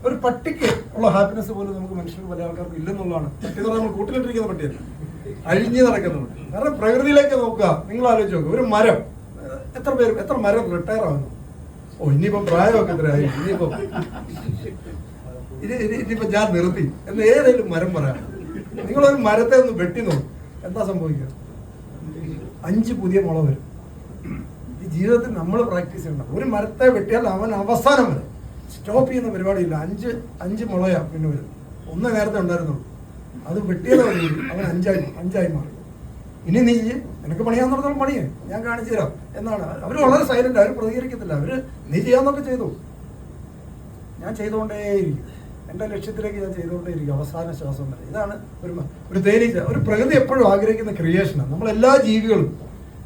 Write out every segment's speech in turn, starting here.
ഒരു പട്ടിക്ക് ഉള്ള ഹാപ്പിനെസ് പോലും നമുക്ക് മനുഷ്യർക്ക് പല ആൾക്കാർക്ക് ഇല്ലെന്നുള്ളതാണ്. പട്ടി എന്ന് പറഞ്ഞാൽ നമ്മൾ കൂട്ടിലിട്ടിരിക്കുന്ന പട്ടിയല്ല, അഴിഞ്ഞ് നടക്കുന്നുണ്ട്. കാരണം പ്രകൃതിയിലേക്ക് നോക്കുക, നിങ്ങൾ ആലോചിച്ച് നോക്കുക, ഒരു മരം എത്ര മരം റിട്ടയർ ആവുന്നു. ഇനിയിപ്പം പ്രായമൊക്കെ എത്രയായി, ഇനിയിപ്പോ ഞാൻ നിർത്തി എന്ന് ഏതെങ്കിലും മരം പറയാം. നിങ്ങളൊരു മരത്തെ ഒന്ന് വെട്ടി നോക്കും, എന്താ സംഭവിക്കുക? 5 പുതിയ മുള വരും. ഈ ജീവിതത്തിൽ നമ്മൾ പ്രാക്ടീസ് ചെയ്യണം. ഒരു മരത്തെ വെട്ടിയാൽ അവൻ അവസാനം വരെ സ്റ്റോപ്പ് ചെയ്യുന്ന പരിപാടിയില്ല. 5 മുളയാ പിന്നെ വരും. 1 നേരത്തെ ഉണ്ടായിരുന്നുള്ളൂ, അത് വെട്ടിയത് അവൻ 5ആയി മാറി. ഇനി നീ നിനക്ക് പണിയാന്നിടത്തോളം പണിയേ, ഞാൻ കാണിച്ചു തരാം എന്നാണ്. അവർ വളരെ സൈലന്റ്, അവർ പ്രതികരിക്കത്തില്ല. അവര് നീ ചെയ്യാന്നൊക്കെ ചെയ്തു, ഞാൻ ചെയ്തുകൊണ്ടേയിരിക്കും, എൻ്റെ ലക്ഷ്യത്തിലേക്ക് ഞാൻ ചെയ്തുകൊണ്ടേയിരിക്കും അവസാന ശ്വാസം വരെ. ഇതാണ് ഒരു തേനീച്ച. ഒരു പ്രകൃതി എപ്പോഴും ആഗ്രഹിക്കുന്ന ക്രിയേഷനാണ്. നമ്മളെല്ലാ ജീവികളും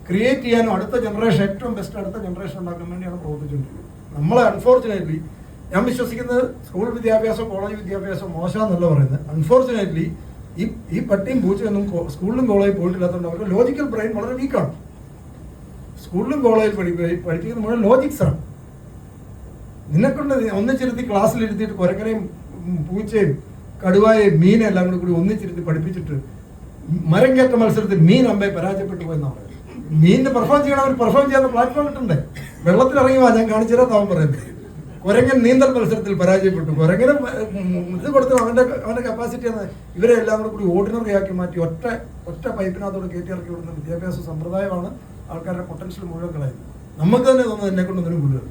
ക്രിയേറ്റ് ചെയ്യാനും അടുത്ത ജനറേഷൻ, ഏറ്റവും ബെസ്റ്റ് അടുത്ത ജനറേഷൻ ഉണ്ടാക്കാൻ വേണ്ടിയാണ് പ്രവർത്തിച്ചുകൊണ്ടിരിക്കുന്നത്. നമ്മളെ അൺഫോർച്ചുനേറ്റ്ലി, ഞാൻ വിശ്വസിക്കുന്നത് സ്കൂൾ വിദ്യാഭ്യാസം കോളേജ് വിദ്യാഭ്യാസം മോശമെന്നല്ല പറയുന്നത്. അൺഫോർച്ചുനേറ്റ്ലി ഈ പട്ടിയും പൂച്ചയൊന്നും സ്കൂളിലും കോളേജിൽ പോയിട്ടില്ലാത്തതുകൊണ്ട് അവരുടെ ലോജിക്കൽ ബ്രെയിൻ വളരെ വീക്കാണ്. സ്കൂളിലും കോളേജിൽ പഠിപ്പിക്കുന്ന മുഴുവൻ ലോജിക്സാണ്. നിന്നെക്കൊണ്ട് ഒന്നിച്ചിരുത്തി ക്ലാസ്സിലിരുത്തിയിട്ട് കുരങ്ങനെയും പൂച്ചയും കടുവായെയും മീനെ എല്ലാം കൂടി ഒന്നിച്ചിരുത്തി പഠിപ്പിച്ചിട്ട് മരം കയറ്റ മത്സരത്തിൽ മീൻ അമ്പയെ പരാജയപ്പെട്ടു പോയെന്നാണ്. മീനിന് പെർഫോം ചെയ്യണം, അവർ പെർഫോം ചെയ്യാത്ത പ്ലാറ്റ്ഫോം കിട്ടണ്ടേ? വെള്ളത്തിൽ ഇറങ്ങിവാ, ഞാൻ കാണിച്ചു തരാം അവൻ പറയുന്നത്. കുരങ്ങൻ നീന്തൽ മത്സരത്തിൽ പരാജയപ്പെട്ടു. കുരങ്ങനെ ഇത് കൊടുത്തു, അവന്റെ കപ്പാസിറ്റിയാണ്. ഇവരെ എല്ലാം കൂടി ഓർഡിനറി ആക്കി മാറ്റി ഒറ്റ പൈപ്പിനകത്തോട് കയറ്റി ഇറക്കി വിടുന്ന വിദ്യാഭ്യാസ സമ്പ്രദായമാണ് ആൾക്കാരുടെ പൊട്ടൻഷ്യൽ മുഴുവൻ കളയുന്നത്. നമുക്ക് തന്നെ തോന്നുന്നത് എന്നെ കൊണ്ടൊന്നും കൂടുതൽ.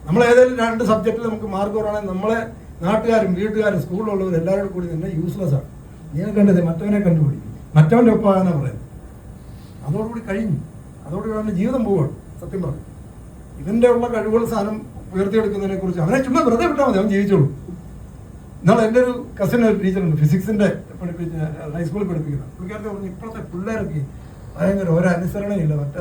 നമ്മൾ ഏതെങ്കിലും 2 സബ്ജക്റ്റിൽ നമുക്ക് മാർക്ക് കുറവാണെങ്കിൽ നമ്മളെ നാട്ടുകാരും വീട്ടുകാരും സ്കൂളിലുള്ളവർ എല്ലാവരും കൂടി തന്നെ യൂസ്ലെസ് ആണ്. നീ കണ്ടത് മറ്റവനെ കണ്ടുപിടിക്കും, മറ്റവൻ്റെ ഒപ്പമാകാനാണ് പറയുന്നത്. അതോടുകൂടി കഴിഞ്ഞു, അതോടുകൂടി അവൻ്റെ ജീവിതം പോവുകയാണ്. സത്യം പറഞ്ഞു, ഇവന്റെ ഉള്ള കഴിവുകൾ സാധനം ഉയർത്തിയെടുക്കുന്നതിനെ കുറിച്ച് അവനെ ചുമ്മാ വെറുതെ വിട്ടാൽ മതി, അവൻ ജീവിച്ചോളൂ. എന്നാൽ എൻ്റെ ഒരു കസിൻ ഒരു ടീച്ചറുണ്ട്, ഫിസിക്സിന്റെ പഠിപ്പിച്ച ഹൈസ്കൂളിൽ പഠിപ്പിക്കുന്നത്. പുള്ളിക്കാരത്തെ പറഞ്ഞു, ഇപ്പോഴത്തെ പിള്ളേരൊക്കെ ഭയങ്കര ഒരനുസരണയില്ല, മറ്റേ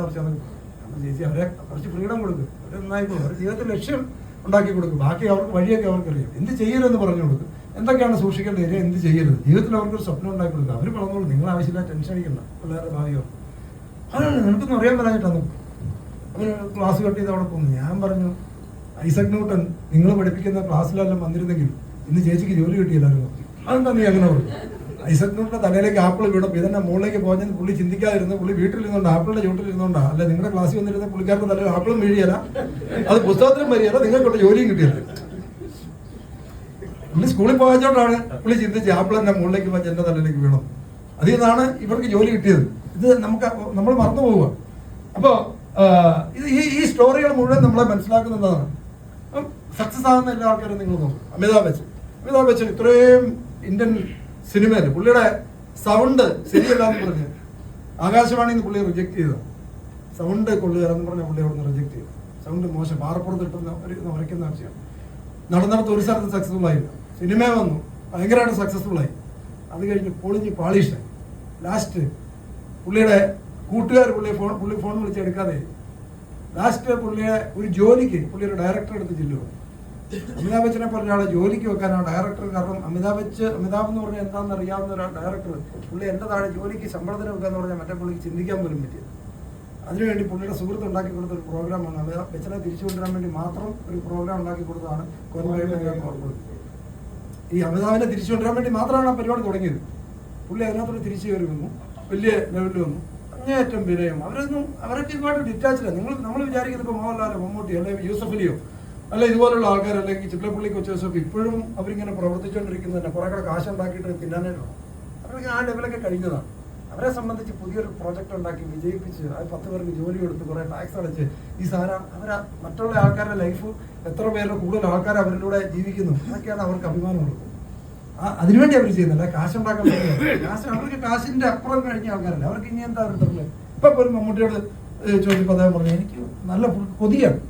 ചേച്ചി അവരെ കുറച്ച് ഫ്രീഡം കൊടുക്കും, അവരെ നന്നായിക്കോളും, അവരുടെ ജീവിതത്തിൽ ലക്ഷ്യം ഉണ്ടാക്കി കൊടുക്കും, ബാക്കി അവർക്ക് വഴിയൊക്കെ അവർക്കറിയാം. എന്ത് ചെയ്യരുതെന്ന് പറഞ്ഞു കൊടുക്കും, എന്തൊക്കെയാണ് സൂക്ഷിക്കേണ്ട ഏരിയ, എന്ത് ചെയ്യരുത്, ജീവിതത്തിൽ അവർക്കൊരു സ്വപ്നം ഉണ്ടാക്കി കൊടുക്കുക. അവർ പറഞ്ഞോളൂ, നിങ്ങൾ ആവശ്യമില്ല ടെൻഷൻ അടിക്കണ്ട, പിള്ളേരുടെ ഭാവിയോ അതാണ് നിനക്കൊന്നും അറിയാൻ പറ്റാഞ്ഞിട്ടാണ് അവർ ക്ലാസ് കട്ട് ചെയ്ത് അവിടെ പോകുന്നു. ഞാൻ പറഞ്ഞു, ഐസക് ന്യൂട്ടൺ നിങ്ങൾ പഠിപ്പിക്കുന്ന ക്ലാസ്സിലെല്ലാം വന്നിരുന്നെങ്കിൽ ഇന്ന് ചേച്ചിക്ക് ജോലി കിട്ടിയില്ലായിരുന്നു. അതെന്താ നീ അങ്ങനെ പറഞ്ഞു? ഐസക് ന്യൂട്ടന്റെ തലയിലേക്ക് ആപ്പിൾ വീണു, ഇതെന്നെ മുകളിലേക്ക് പോഞ്ഞെന്ന് പുള്ളി ചിന്തിക്കാതിരുന്നു. പുള്ളി വീട്ടിലിരുന്നോണ്ട് ആപ്പിളിന്റെ ചുവട്ടിലിരുന്നോണ്ടാ. അല്ല, നിങ്ങളുടെ ക്ലാസ്സിൽ വന്നിരുന്ന പുള്ളിക്കാരുടെ തലയിൽ ആപ്പിളും വീഴിയല്ല, അത് പുസ്തകത്തിലും വരികയല്ല, നിങ്ങൾക്കുള്ള ജോലിയും കിട്ടിയല്ല. പുള്ളി സ്കൂളിൽ പോയതുകൊണ്ടാണ് പുള്ളി ചിന്തിച്ച് ആപ്പിൾ എന്നെ മുകളിലേക്ക് പോയി എന്റെ തലയിലേക്ക് വീണു. അതിൽ നിന്നാണ് ഇവർക്ക് ജോലി കിട്ടിയത്. ഇത് നമ്മൾ മറന്നു പോവുക. അപ്പോ ഈ സ്റ്റോറികൾ മുഴുവൻ നമ്മളെ മനസ്സിലാക്കുന്നതാണ്. സക്സസ് ആകുന്ന എല്ലാ ആൾക്കാരും നിങ്ങൾ നോക്കും. അമിതാഭ് ബച്ചൻ ഇത്രയും ഇന്ത്യൻ സിനിമയിൽ പുള്ളിയുടെ സൗണ്ട് ശരിയല്ല എന്ന് പറഞ്ഞ് ആകാശവാണിന്ന് പുള്ളി റിജക്ട് ചെയ്തത്. സൗണ്ട് കൊള്ളുകയെന്ന് പറഞ്ഞ പുള്ളി അവിടെ നിന്ന് റിജക്ട് ചെയ്തു. സൗണ്ട് മോശം, പാറപ്പുറത്ത് ഇട്ടുന്ന വരയ്ക്കുന്ന ആവശ്യമാണ്. നടന്നിടത്ത് ഒരു സ്ഥലത്ത് സക്സസ്ഫുൾ ആയില്ല. സിനിമ വന്നു, ഭയങ്കരമായിട്ട് സക്സസ്ഫുൾ ആയി. അത് കഴിഞ്ഞ് പൊളിഞ്ഞ് പാളിഷായി. ലാസ്റ്റ് പുള്ളിയുടെ കൂട്ടുകാർ പുള്ളി ഫോൺ വിളിച്ചെടുക്കാതെ ലാസ്റ്റ് പുള്ളിയെ ഒരു ജോലിക്ക് പുള്ളിയുടെ ഡയറക്ടർ എടുത്ത് ചെല്ലുക. അമിതാഭ് ബച്ചനെ പോലെ ഒരാളെ ജോലിക്ക് വെക്കാൻ ആ ഡയറക്ടർ, കാരണം അമിതാഭ് എന്ന് പറഞ്ഞാൽ എന്താണെന്ന് അറിയാവുന്ന ഒരു ഡയറക്ടർ പുള്ളി എൻ്റെ താഴെ ജോലിക്ക് ശമ്പളത്തിന് വെക്കാന്ന് പറഞ്ഞാൽ മറ്റേ പുള്ളിക്ക് ചിന്തിക്കാൻ പോലും പറ്റിയത്. അതിനുവേണ്ടി പുള്ളിയുടെ സുഹൃത്ത് ഉണ്ടാക്കി കൊടുത്ത ഒരു പ്രോഗ്രാമാണ്. അമിതാഭ് ബച്ചനെ തിരിച്ചു കൊണ്ടുവരാൻ വേണ്ടി മാത്രം ഒരു പ്രോഗ്രാം ഉണ്ടാക്കി കൊടുത്തതാണ് കോർപ്പറേറ്റ്. ഈ അമിതാഭിനെ തിരിച്ചു കൊണ്ടുവരാൻ വേണ്ടി മാത്രമാണ് ആ പരിപാടി തുടങ്ങിയത്. പുള്ളി അതിനകത്തോട് തിരിച്ചു കയറി വന്നു, വലിയ ലെവലിൽ വന്നു, അങ്ങേയറ്റം വിനയം. അവരൊക്കെ ഇതുമായിട്ട് ഡിറ്റാച്ച്ഡ്. നമ്മൾ വിചാരിക്കുന്നത് ഇപ്പോൾ മോഹൻലാലോ മമ്മൂട്ടി അല്ലെങ്കിൽ യൂസഫ് അലിയോ അല്ല ഇതുപോലുള്ള ആൾക്കാർ അല്ലെങ്കിൽ ചിത്രപ്പള്ളി കൊച്ചേഴ്സൊക്കെ ഇപ്പോഴും അവരിങ്ങനെ പ്രവർത്തിച്ചുകൊണ്ടിരിക്കുന്നത് തന്നെ കുറെ കൂടെ കാശുണ്ടാക്കിയിട്ട് തിന്നാനായിട്ടാണ്. അവർക്ക് ആ ലെവലൊക്കെ കഴിഞ്ഞതാണ്. അവരെ സംബന്ധിച്ച് പുതിയൊരു പ്രോജക്റ്റ് ഉണ്ടാക്കി വിജയിപ്പിച്ച് അത് 10 പേർക്ക് ജോലി കൊടുത്ത് കുറെ ടാക്സ് അടച്ച് ഈ സാധനം മറ്റുള്ള ആൾക്കാരുടെ ലൈഫ് എത്ര പേരുടെ കൂടുതൽ ആൾക്കാർ അവരിലൂടെ ജീവിക്കുന്നു, അതൊക്കെയാണ് അവർക്ക് അഭിമാനമുള്ളത്. അതിനുവേണ്ടി അവർ ചെയ്യുന്നില്ല, കാശുണ്ടാക്കാൻ കാശ് അവർക്ക് കാശിന്റെ അപ്പുറം കഴിഞ്ഞ ആൾക്കാരല്ല. അവർക്ക് ഇനി എന്താ അവരുടെ ഇപ്പൊ പോലും മമ്മൂട്ടിയോട് ചോദിച്ചപ്പോൾ അദ്ദേഹം പറഞ്ഞു, എനിക്ക് നല്ല കൊതിയാണ്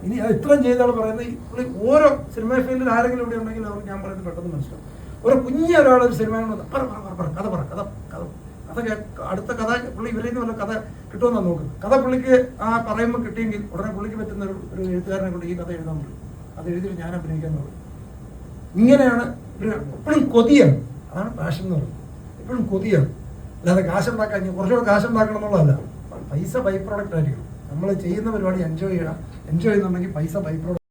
ഇനി അത് ഇത്രയും ചെയ്താണ് പറയുന്നത്. പുള്ളി ഓരോ സിനിമ ഫീൽഡിൽ ആരെങ്കിലും ഇവിടെ ഉണ്ടെങ്കിൽ അവർക്ക് ഞാൻ പറയുന്നത് പെട്ടെന്ന് മനസ്സിലാവും. ഒരു കുഞ്ഞൊരാൾ ഒരു സിനിമ കഥ അടുത്ത കഥ പുള്ളി ഇവരിൽ നിന്ന് വല്ല കഥ കിട്ടുമെന്നാണ് നോക്കുന്നത്. കഥ പുള്ളിക്ക് പറയുമ്പോൾ കിട്ടിയെങ്കിൽ ഉടനെ പുള്ളിക്ക് പറ്റുന്ന ഒരു എഴുത്തുകാരനെ കൊണ്ട് ഈ കഥ എഴുതാൻ പറ്റും, അത് എഴുതിയിട്ട് ഞാൻ അഭിനയിക്കാന്ന് പറയും. ഇങ്ങനെയാണ് എപ്പോഴും കൊതിയാണ്. അതാണ് പാഷൻ എന്ന് പറയുന്നത്. എപ്പോഴും കൊതിയാണ്, അല്ലാതെ കാശുണ്ടാക്കാൻ കുറച്ചുകൂടെ കാശുണ്ടാക്കണം എന്നുള്ളതല്ല. പൈസ ബൈ പ്രോഡക്റ്റ് ആയിരിക്കണം. നമ്മൾ ചെയ്യുന്ന പരിപാടി എൻജോയ് ചെയ്യുന്നുണ്ടെങ്കിൽ പൈസ ബൈ പ്രോഡക്റ്റ്.